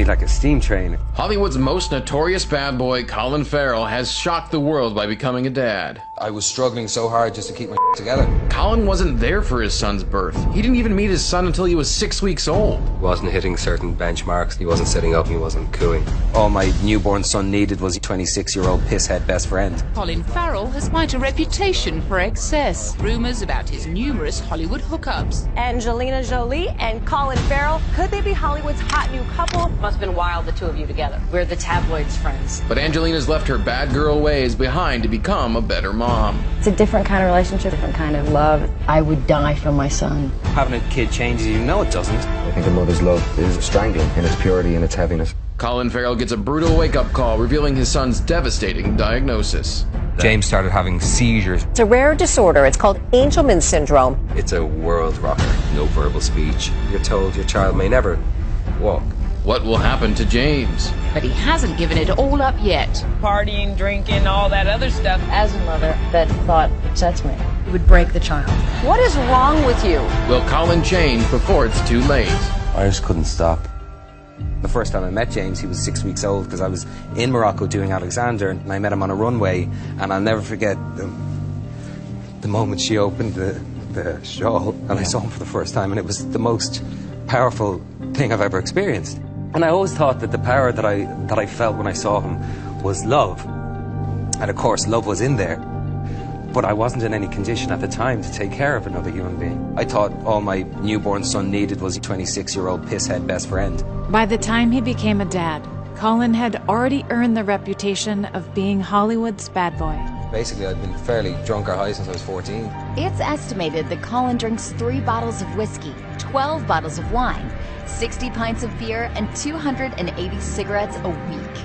like a steam train. Hollywood's most notorious bad boy, Colin Farrell, has shocked the world by becoming a dad. I was struggling so hard just to keep my together. Colin wasn't there for his son's birth. He didn't even meet his son until he was 6 weeks old. He wasn't hitting certain benchmarks. He wasn't sitting up. He wasn't cooing. All my newborn son needed was a 26-year-old pisshead best friend. Colin Farrell has quite a reputation for excess. Rumours about his numerous Hollywood hookups. Angelina Jolie and Colin Farrell, could they be Hollywood's hot new couple? Must have been wild, the two of you together. We're the tabloids' friends. But Angelina's left her bad girl ways behind to become a better mom. It's a different kind of relationship, different kind of love. I would die for my son. Having a kid changes you. No, it doesn't. I think a mother's love is strangling in its purity and its heaviness. Colin Farrell gets a brutal wake-up call revealing his son's devastating diagnosis. James started having seizures. It's a rare disorder. It's called Angelman syndrome. It's a world rocker. No verbal speech. You're told your child may never walk. What will happen to James? But he hasn't given it all up yet. Partying, drinking, all that other stuff. As a mother, that thought upsets me. It would break the child. What is wrong with you? Will Colin change before it's too late? I just couldn't stop. The first time I met James, he was 6 weeks old because I was in Morocco doing Alexander, and I met him on a runway, and I'll never forget the moment she opened the shawl and I saw him for the first time, and it was the most powerful thing I've ever experienced. And I always thought that the power that I felt when I saw him was love. And of course, love was in there. But I wasn't in any condition at the time to take care of another human being. I thought all my newborn son needed was a 26-year-old pisshead best friend. By the time he became a dad, Colin had already earned the reputation of being Hollywood's bad boy. Basically, I'd been fairly drunk or high since I was 14. It's estimated that Colin drinks 3 bottles of whiskey, 12 bottles of wine, 60 pints of beer, and 280 cigarettes a week.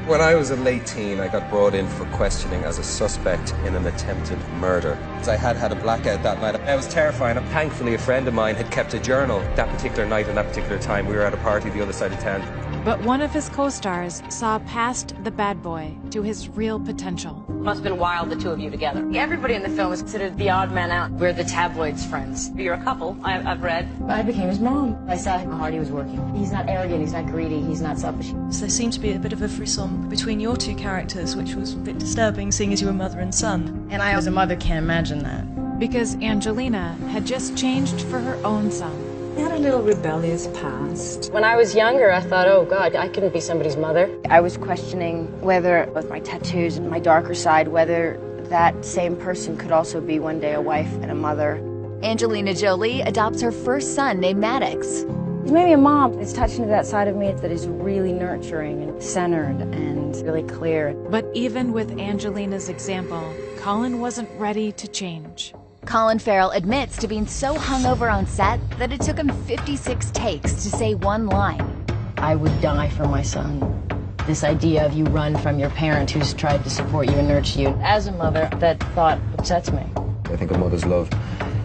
When I was a late teen, I got brought in for questioning as a suspect in an attempted murder. I had a blackout that night. I was terrified. Thankfully, a friend of mine had kept a journal that particular night and that particular time. We were at a party the other side of town. But one of his co-stars saw past the bad boy to his real potential. Must have been wild, the two of you together. Everybody in the film is considered the odd man out. We're the tabloids' friends. You're a couple, I've read. I became his mom. I saw how hard he was working. He's not arrogant, he's not greedy, he's not selfish. So there seemed to be a bit of a frisson between your two characters, which was a bit disturbing, seeing as you were mother and son. And I, as a mother, can't imagine that. Because Angelina had just changed for her own son. He had a little rebellious past. When I was younger, I thought, oh God, I couldn't be somebody's mother. I was questioning whether, with my tattoos and my darker side, whether that same person could also be one day a wife and a mother. Angelina Jolie adopts her first son named Maddox. He's maybe a mom. It's touched into that side of me that is really nurturing and centered and really clear. But even with Angelina's example, Colin wasn't ready to change. Colin Farrell admits to being so hungover on set that it took him 56 takes to say one line. I would die for my son. This idea of you run from your parent who's tried to support you and nurture you. As a mother, that thought upsets me. I think a mother's love,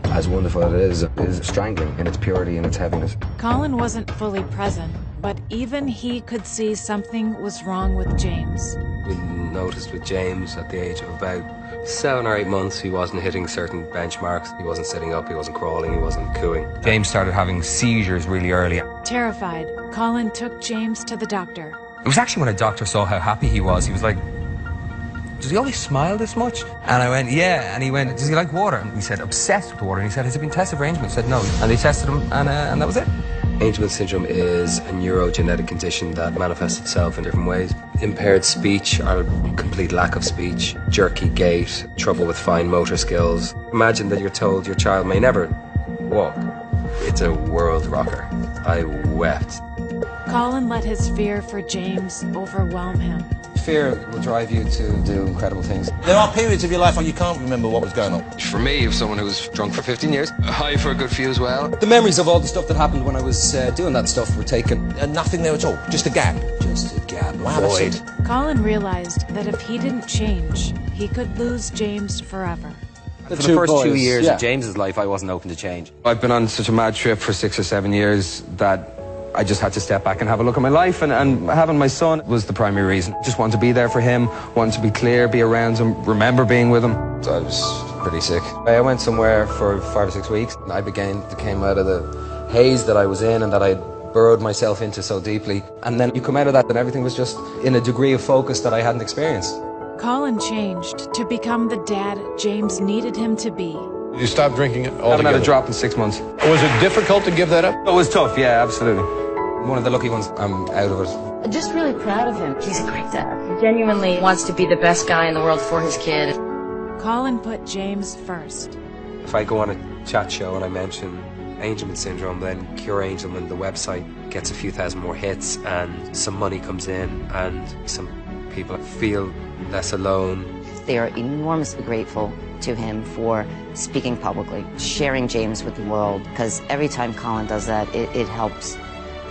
as wonderful as it is strangling in its purity and its heaviness. Colin wasn't fully present, but even he could see something was wrong with James. We noticed with James at the age of about 7 or 8 months, he wasn't hitting certain benchmarks. He wasn't sitting up, he wasn't crawling, he wasn't cooing. James started having seizures really early. Terrified, Colin took James to the doctor. It was actually when a doctor saw how happy he was like, does he always smile this much? And I went, yeah. And he went, does he like water? And we said, obsessed with water. And he said, has it been tested for Angelman? I said, no. And they tested him, and that was it. Angelman syndrome is a neurogenetic condition that manifests itself in different ways. Impaired speech or complete lack of speech, jerky gait, trouble with fine motor skills. Imagine that you're told your child may never walk. It's a world rocker. I wept. Colin let his fear for James overwhelm him. Fear will drive you to do incredible things. There are periods of your life when you can't remember what was going on. For me, if someone who was drunk for 15 years, high for a good few as well. The memories of all the stuff that happened when I was doing that stuff were taken. And nothing there at all, just a gap. Just a gap, wow, void. That's it. Colin realized that if he didn't change, he could lose James forever. For the first 2 years of James's life, I wasn't open to change. I've been on such a mad trip for 6 or 7 years that I just had to step back and have a look at my life, and having my son was the primary reason. Just wanted to be there for him, wanted to be clear, be around him, remember being with him. So I was pretty sick. I went somewhere for 5 or 6 weeks, and I came out of the haze that I was in and that I'd burrowed myself into so deeply. And then you come out of that and everything was just in a degree of focus that I hadn't experienced. Colin changed to become the dad James needed him to be. Did you stop drinking altogether? I haven't had a drop in 6 months. Was it difficult to give that up? It was tough, yeah, absolutely. One of the lucky ones, I'm out of it. I'm just really proud of him. He's a great dad. He genuinely wants to be the best guy in the world for his kid. Colin put James first. If I go on a chat show and I mention Angelman syndrome, then Cure Angelman, the website, gets a few thousand more hits and some money comes in and some people feel less alone. They are enormously grateful to him for speaking publicly, sharing James with the world, because every time Colin does that, it helps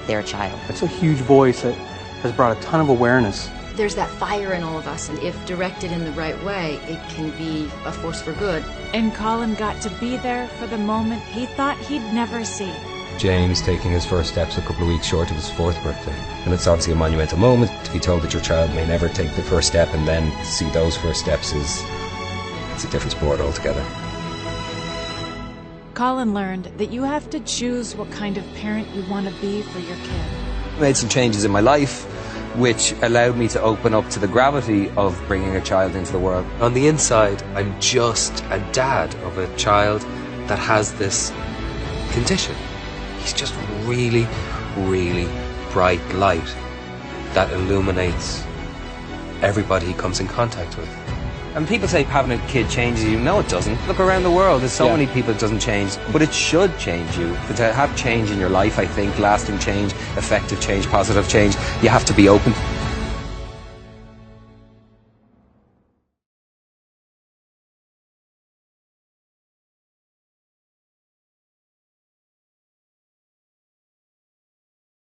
their child. It's a huge voice that has brought a ton of awareness. There's that fire in all of us, and if directed in the right way, it can be a force for good. And Colin got to be there for the moment he thought he'd never see. James taking his first steps a couple of weeks short of his 4th birthday. And it's obviously a monumental moment to be told that your child may never take the first step, and then to see those first steps it's a different sport altogether. Colin learned that you have to choose what kind of parent you want to be for your kid. I made some changes in my life which allowed me to open up to the gravity of bringing a child into the world. On the inside, I'm just a dad of a child that has this condition. He's just really, really bright light that illuminates everybody he comes in contact with. And people say having a kid changes you. No, it doesn't. Look around the world. There's so many people it doesn't change. But it should change you. But to have change in your life, I think, lasting change, effective change, positive change, you have to be open.